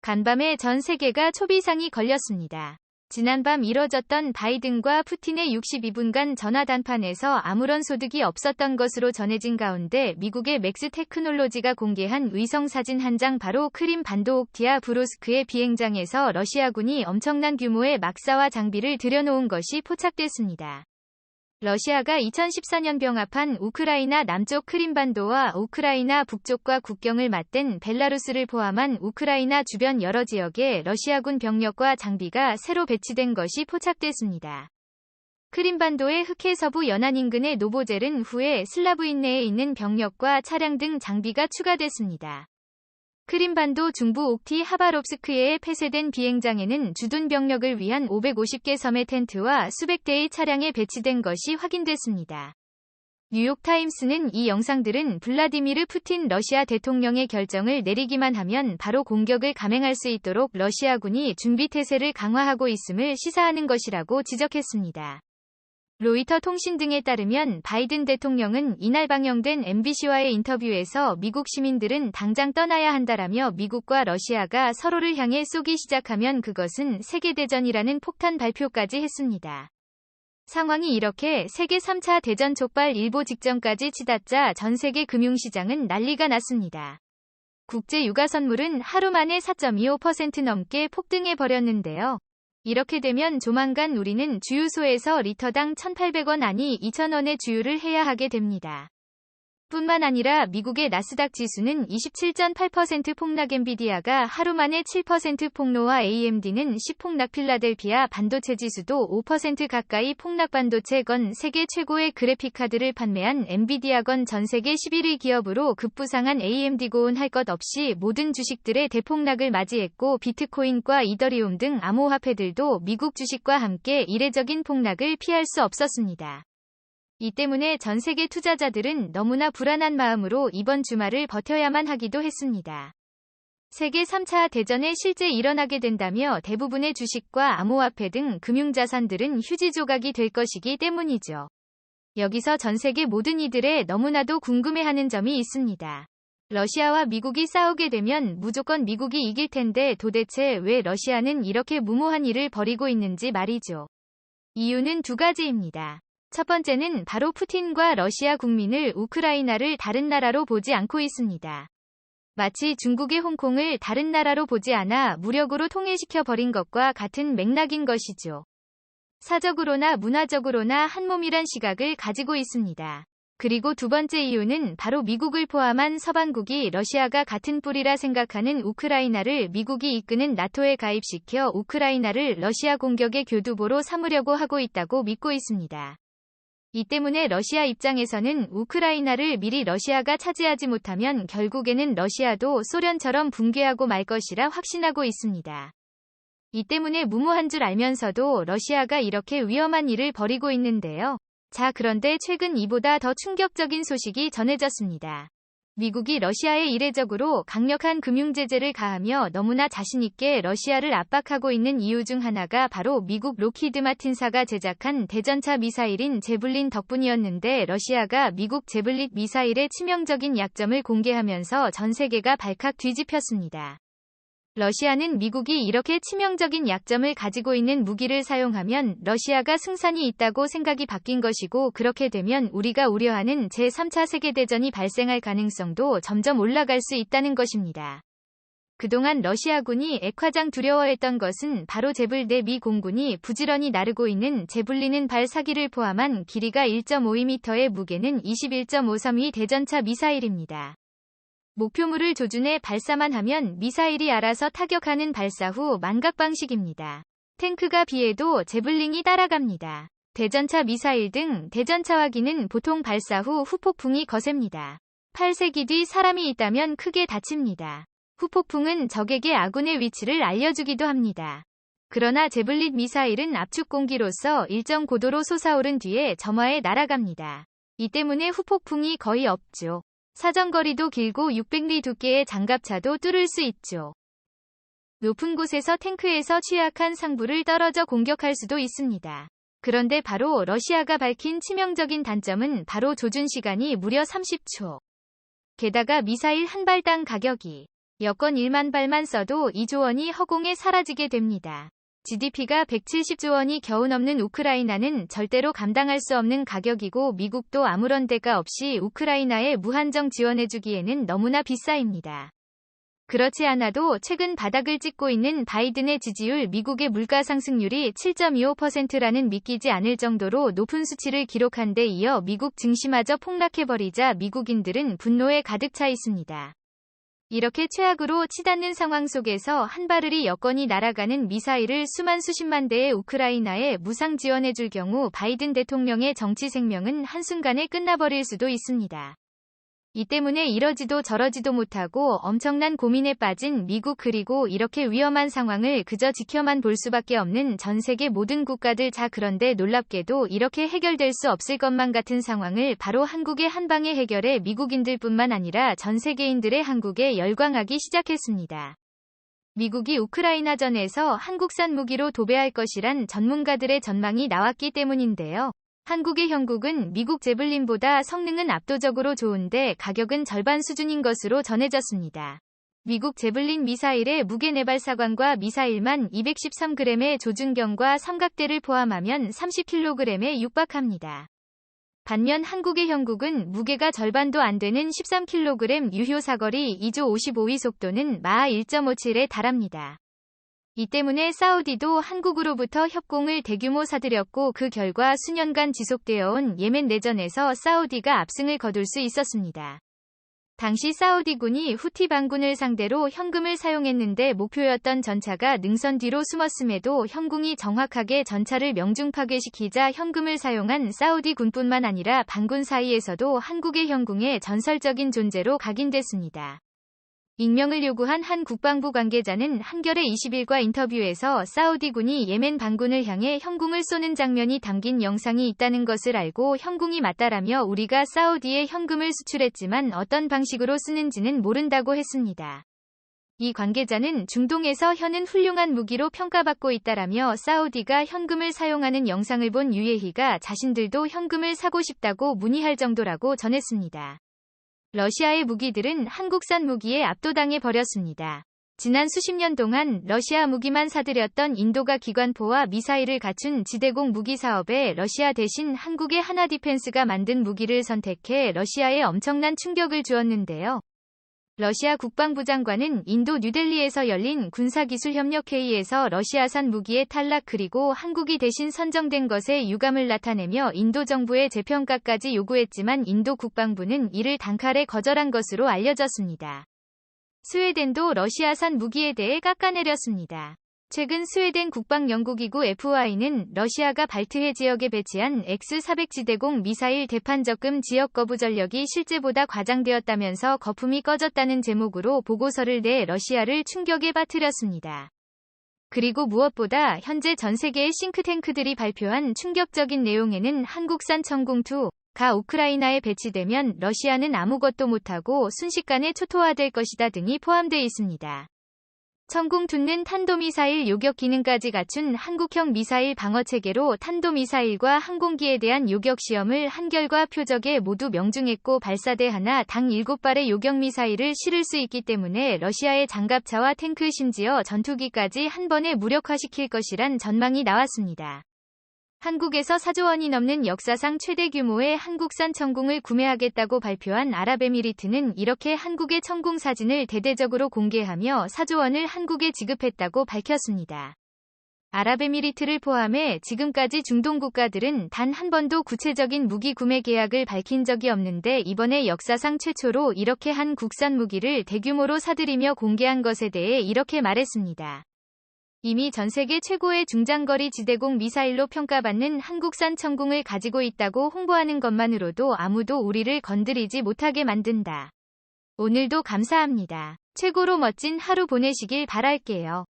간밤에 전 세계가 초비상이 걸렸습니다. 지난밤 이뤄졌던 바이든과 푸틴의 62분간 전화 단판에서 아무런 소득이 없었던 것으로 전해진 가운데 미국의 맥스 테크놀로지가 공개한 위성 사진 한 장 바로 크림 반도 옥티아 브로스크의 비행장에서 러시아군이 엄청난 규모의 막사와 장비를 들여놓은 것이 포착됐습니다. 러시아가 2014년 병합한 우크라이나 남쪽 크림반도와 우크라이나 북쪽과 국경을 맞댄 벨라루스를 포함한 우크라이나 주변 여러 지역에 러시아군 병력과 장비가 새로 배치된 것이 포착됐습니다. 크림반도의 흑해 서부 연안 인근의 노보젤은 후에 슬라브인내에 있는 병력과 차량 등 장비가 추가됐습니다. 크림반도 중부 옥티 하바롭스크에에 폐쇄된 비행장에는 주둔 병력을 위한 550개 섬의 텐트와 수백 대의 차량에 배치된 것이 확인됐습니다. 뉴욕타임스는 이 영상들은 블라디미르 푸틴 러시아 대통령의 결정을 내리기만 하면 바로 공격을 감행할 수 있도록 러시아군이 준비태세를 강화하고 있음을 시사하는 것이라고 지적했습니다. 로이터 통신 등에 따르면 바이든 대통령은 이날 방영된 MBC와의 인터뷰에서 미국 시민들은 당장 떠나야 한다라며 미국과 러시아가 서로를 향해 쏘기 시작하면 그것은 세계대전이라는 폭탄 발표까지 했습니다. 상황이 이렇게 세계 3차 대전 촉발 일보 직전까지 치닫자 전 세계 금융시장은 난리가 났습니다. 국제 유가 선물은 하루 만에 4.25% 넘게 폭등해 버렸는데요. 이렇게 되면 조만간 우리는 주유소에서 리터당 1,800원 아니 2,000원의 주유를 해야 하게 됩니다. 뿐만 아니라 미국의 나스닥 지수는 27.8% 폭락, 엔비디아가 하루 만에 7% 폭로와 AMD는 10폭락, 필라델피아 반도체 지수도 5% 가까이 폭락. 반도체건 세계 최고의 그래픽카드를 판매한 엔비디아건 전 세계 11위 기업으로 급부상한 AMD 고온 할 것 없이 모든 주식들의 대폭락을 맞이했고 비트코인과 이더리움 등 암호화폐들도 미국 주식과 함께 이례적인 폭락을 피할 수 없었습니다. 이 때문에 전 세계 투자자들은 너무나 불안한 마음으로 이번 주말을 버텨야만 하기도 했습니다. 세계 3차 대전에 실제 일어나게 된다며 대부분의 주식과 암호화폐 등 금융자산들은 휴지 조각이 될 것이기 때문이죠. 여기서 전 세계 모든 이들의 너무나도 궁금해하는 점이 있습니다. 러시아와 미국이 싸우게 되면 무조건 미국이 이길 텐데 도대체 왜 러시아는 이렇게 무모한 일을 벌이고 있는지 말이죠. 이유는 두 가지입니다. 첫 번째는 바로 푸틴과 러시아 국민을 우크라이나를 다른 나라로 보지 않고 있습니다. 마치 중국의 홍콩을 다른 나라로 보지 않아 무력으로 통일시켜 버린 것과 같은 맥락인 것이죠. 사적으로나 문화적으로나 한몸이란 시각을 가지고 있습니다. 그리고 두 번째 이유는 바로 미국을 포함한 서방국이 러시아가 같은 뿌리라 생각하는 우크라이나를 미국이 이끄는 나토에 가입시켜 우크라이나를 러시아 공격의 교두보로 삼으려고 하고 있다고 믿고 있습니다. 이 때문에 러시아 입장에서는 우크라이나를 미리 러시아가 차지하지 못하면 결국에는 러시아도 소련처럼 붕괴하고 말 것이라 확신하고 있습니다. 이 때문에 무모한 줄 알면서도 러시아가 이렇게 위험한 일을 벌이고 있는데요. 자, 그런데 최근 이보다 더 충격적인 소식이 전해졌습니다. 미국이 러시아에 이례적으로 강력한 금융제재를 가하며 너무나 자신있게 러시아를 압박하고 있는 이유 중 하나가 바로 미국 로키드 마틴사가 제작한 대전차 미사일인 제블린 덕분이었는데 러시아가 미국 제블린 미사일의 치명적인 약점을 공개하면서 전 세계가 발칵 뒤집혔습니다. 러시아는 미국이 이렇게 치명적인 약점을 가지고 있는 무기를 사용하면 러시아가 승산이 있다고 생각이 바뀐 것이고 그렇게 되면 우리가 우려하는 제3차 세계대전이 발생할 가능성도 점점 올라갈 수 있다는 것입니다. 그동안 러시아군이 액화장 두려워했던 것은 바로 제블대 미 공군이 부지런히 나르고 있는 제블린은 발 사기를 포함한 길이가 1.52m의 무게는 21.53위 대전차 미사일입니다. 목표물을 조준해 발사만 하면 미사일이 알아서 타격하는 발사 후 만각 방식입니다. 탱크가 비해도 제블링이 따라갑니다. 대전차 미사일 등 대전차화기는 보통 발사 후 후폭풍이 거셉니다. 8세기 뒤 사람이 있다면 크게 다칩니다. 후폭풍은 적에게 아군의 위치를 알려주기도 합니다. 그러나 제블린 미사일은 압축 공기로서 일정 고도로 솟아오른 뒤에 점화해 날아갑니다. 이 때문에 후폭풍이 거의 없죠. 사정거리도 길고 600리 두께의 장갑차도 뚫을 수 있죠. 높은 곳에서 탱크에서 취약한 상부를 떨어져 공격할 수도 있습니다. 그런데 바로 러시아가 밝힌 치명적인 단점은 바로 조준 시간이 무려 30초. 게다가 미사일 한 발당 가격이 여권 1만 발만 써도 2조 원이 허공에 사라지게 됩니다. GDP가 170조 원이 겨우 넘는 우크라이나는 절대로 감당할 수 없는 가격이고 미국도 아무런 대가 없이 우크라이나에 무한정 지원해주기에는 너무나 비싸입니다. 그렇지 않아도 최근 바닥을 찍고 있는 바이든의 지지율, 미국의 물가 상승률이 7.25%라는 믿기지 않을 정도로 높은 수치를 기록한 데 이어 미국 증시마저 폭락해버리자 미국인들은 분노에 가득 차 있습니다. 이렇게 최악으로 치닫는 상황 속에서 한 바르리 여권이 날아가는 미사일을 수십만 대의 우크라이나에 무상 지원해줄 경우 바이든 대통령의 정치 생명은 한순간에 끝나버릴 수도 있습니다. 이 때문에 이러지도 저러지도 못하고 엄청난 고민에 빠진 미국, 그리고 이렇게 위험한 상황을 그저 지켜만 볼 수밖에 없는 전 세계 모든 국가들. 자, 그런데 놀랍게도 이렇게 해결될 수 없을 것만 같은 상황을 바로 한국의 한방에 해결해 미국인들뿐만 아니라 전 세계인들의 한국에 열광하기 시작했습니다. 미국이 우크라이나전에서 한국산 무기로 도배할 것이란 전문가들의 전망이 나왔기 때문인데요. 한국의 형국은 미국 제블린보다 성능은 압도적으로 좋은데 가격은 절반 수준인 것으로 전해졌습니다. 미국 제블린 미사일의 무게 내발사관과 미사일만 213g의 조준경과 삼각대를 포함하면 30kg에 육박합니다. 반면 한국의 형국은 무게가 절반도 안 되는 13kg, 유효 사거리 2조 55위, 속도는 마하 1.57에 달합니다. 이 때문에 사우디도 한국으로부터 협공을 대규모 사들였고 그 결과 수년간 지속되어 온 예멘 내전에서 사우디가 압승을 거둘 수 있었습니다. 당시 사우디군이 후티 반군을 상대로 현금을 사용했는데 목표였던 전차가 능선 뒤로 숨었음에도 현군이 정확하게 전차를 명중 파괴시키자 현금을 사용한 사우디 군뿐만 아니라 반군 사이에서도 한국의 현궁의 전설적인 존재로 각인됐습니다. 익명을 요구한 한 국방부 관계자는 한겨레 20일과 인터뷰에서 사우디군이 예멘 반군을 향해 현궁을 쏘는 장면이 담긴 영상이 있다는 것을 알고 현궁이 맞다라며 우리가 사우디에 현금을 수출했지만 어떤 방식으로 쓰는지는 모른다고 했습니다. 이 관계자는 중동에서 현은 훌륭한 무기로 평가받고 있다라며 사우디가 현금을 사용하는 영상을 본 유예희가 자신들도 현금을 사고 싶다고 문의할 정도라고 전했습니다. 러시아의 무기들은 한국산 무기에 압도당해 버렸습니다. 지난 수십 년 동안 러시아 무기만 사들였던 인도가 기관포와 미사일을 갖춘 지대공 무기 사업에 러시아 대신 한국의 하나디펜스가 만든 무기를 선택해 러시아에 엄청난 충격을 주었는데요. 러시아 국방부 장관은 인도 뉴델리에서 열린 군사기술협력회의에서 러시아산 무기의 탈락, 그리고 한국이 대신 선정된 것에 유감을 나타내며 인도 정부의 재평가까지 요구했지만 인도 국방부는 이를 단칼에 거절한 것으로 알려졌습니다. 스웨덴도 러시아산 무기에 대해 깎아내렸습니다. 최근 스웨덴 국방연구기구 FOI는 러시아가 발트해 지역에 배치한 X-400 지대공 미사일 대판 적금 지역 거부 전력이 실제보다 과장되었다면서 거품이 꺼졌다는 제목으로 보고서를 내 러시아를 충격에 빠뜨렸습니다. 그리고 무엇보다 현재 전 세계의 싱크탱크들이 발표한 충격적인 내용에는 한국산 천궁2가 우크라이나에 배치되면 러시아는 아무것도 못하고 순식간에 초토화될 것이다 등이 포함되어 있습니다. 천궁2는 탄도미사일 요격 기능까지 갖춘 한국형 미사일 방어체계로 탄도미사일과 항공기에 대한 요격 시험을 한결과 표적에 모두 명중했고 발사대 하나당 7발의 요격미사일을 실을 수 있기 때문에 러시아의 장갑차와 탱크, 심지어 전투기까지 한 번에 무력화시킬 것이란 전망이 나왔습니다. 한국에서 4조 원이 넘는 역사상 최대 규모의 한국산 천궁을 구매하겠다고 발표한 아랍에미리트는 이렇게 한국의 천궁 사진을 대대적으로 공개하며 4조 원을 한국에 지급했다고 밝혔습니다. 아랍에미리트를 포함해 지금까지 중동 국가들은 단 한 번도 구체적인 무기 구매 계약을 밝힌 적이 없는데 이번에 역사상 최초로 이렇게 한 국산 무기를 대규모로 사들이며 공개한 것에 대해 이렇게 말했습니다. 이미 전세계 최고의 중장거리 지대공 미사일로 평가받는 한국산 천궁을 가지고 있다고 홍보하는 것만으로도 아무도 우리를 건드리지 못하게 만든다. 오늘도 감사합니다. 최고로 멋진 하루 보내시길 바랄게요.